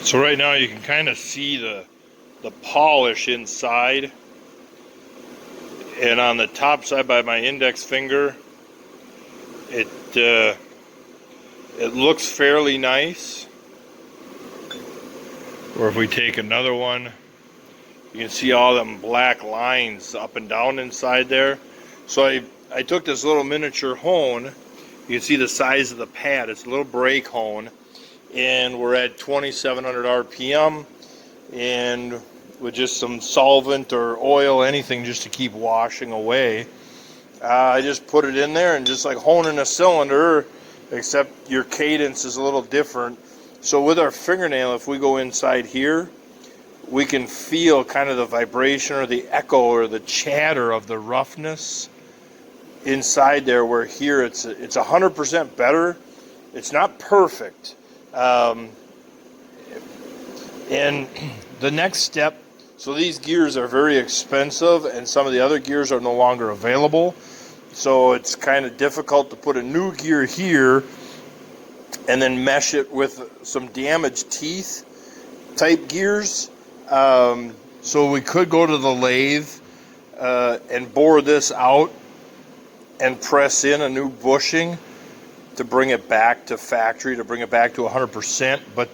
So right now you can kind of see the polish inside, and on the top side by my index finger, it looks fairly nice. Or if we take another one, you can see all them black lines up and down inside there. So I took this little miniature hone. You can see the size of the pad. It's a little brake hone, and we're at 2,700 RPM, and with just some solvent or oil, anything just to keep washing away. I just put it in there and just like honing a cylinder, except your cadence is a little different. So with our fingernail, if we go inside here, we can feel kind of the vibration or the echo or the chatter of the roughness inside there, where here it's 100% better. It's not perfect. And the next step, so these gears are very expensive, and some of the other gears are no longer available. So it's kind of difficult to put a new gear here and then mesh it with some damaged teeth type gears. So we could go to the lathe and bore this out and press in a new bushing to bring it back to factory, to bring it back to 100%. But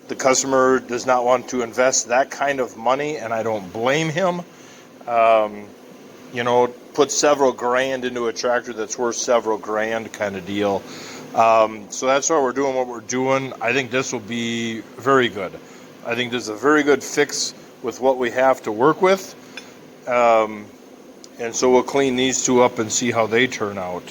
the customer does not want to invest that kind of money, and I don't blame him. You know, put several grand into a tractor that's worth several grand kind of deal. So that's why we're doing what we're doing. I think this will be very good. I think this is a very good fix with what we have to work with. And so we'll clean these two up and see how they turn out.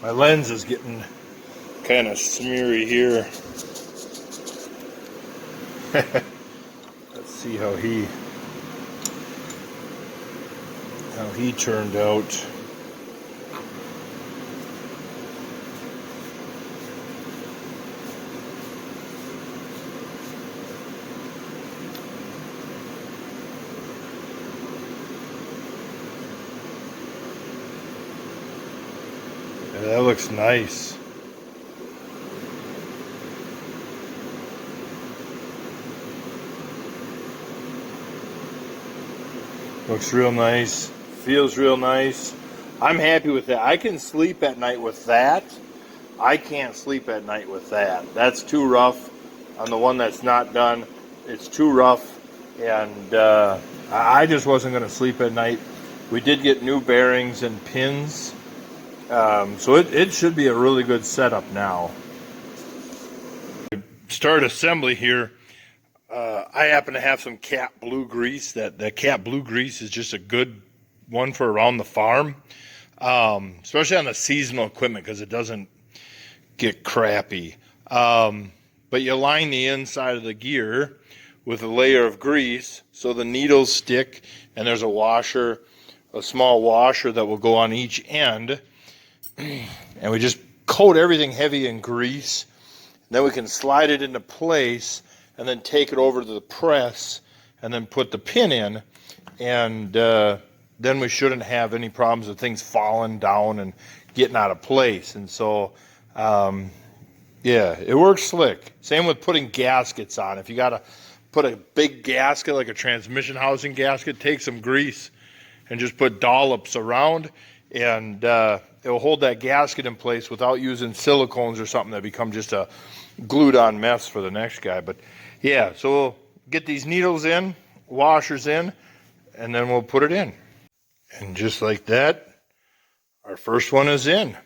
My lens is getting kind of smeary here. Let's see how he turned out. That looks nice. Looks real nice. Feels real nice. I'm happy with that. I can sleep at night with that. I can't sleep at night with that. That's too rough. On the one that's not done, it's too rough. And I just wasn't going to sleep at night. We did get new bearings and pins. So it should be a really good setup now. Start assembly here. I happen to have some Cat Blue grease. That Cat Blue grease is just a good one for around the farm, especially on the seasonal equipment, because it doesn't get crappy. But you line the inside of the gear with a layer of grease so the needles stick, and there's a washer, a small washer that will go on each end. And we just coat everything heavy in grease. Then we can slide it into place and then take it over to the press and then put the pin in. And then we shouldn't have any problems with things falling down and getting out of place. And so, yeah, it works slick. Same with putting gaskets on. If you got to put a big gasket, like a transmission housing gasket, take some grease and just put dollops around, and it will hold that gasket in place without using silicones or something that become just a glued on mess for the next guy. But yeah, so we'll get these needles in. washers in, and then we'll put it in. And just like that, our first one is in.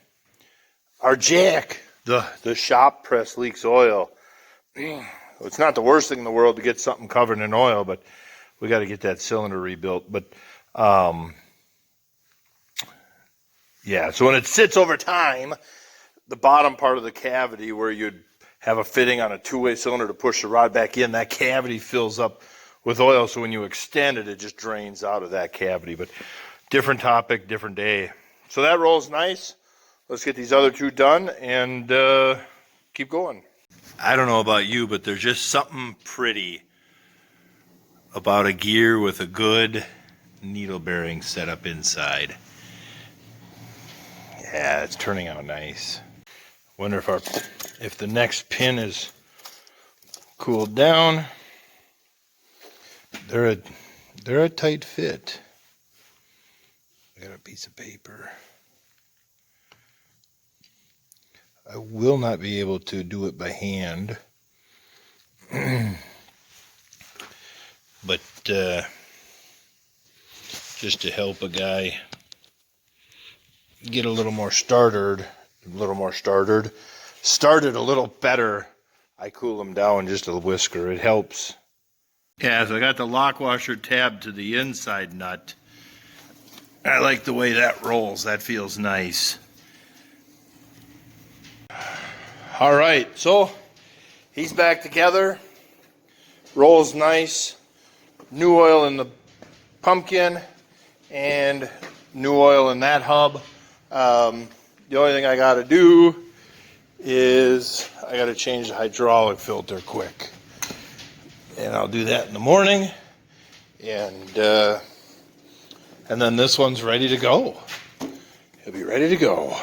Our jack, the shop press, leaks oil. It's not the worst thing in the world to get something covered in oil, but we got to get that cylinder rebuilt. But yeah, so when it sits over time, the bottom part of the cavity where you'd have a fitting on a two-way cylinder to push the rod back in, that cavity fills up with oil. So when you extend it, it just drains out of that cavity. But different topic, different day. So that rolls nice. Let's get these other two done and keep going. I don't know about you, but there's just something pretty about a gear with a good needle bearing setup inside. Yeah, it's turning out nice. Wonder if the next pin is cooled down. They're a tight fit. I got a piece of paper. I will not be able to do it by hand. But just to help a guy get a little more started a little better, I cool them down just a whisker. It helps. Yeah, so I got the lock washer tab to the inside nut. I like the way that rolls. That feels nice. All right, so he's back together. Rolls nice. New oil in the pumpkin and new oil in that hub. The only thing I got to do is I got to change the hydraulic filter quick. And I'll do that in the morning. And then this one's ready to go. It'll be ready to go.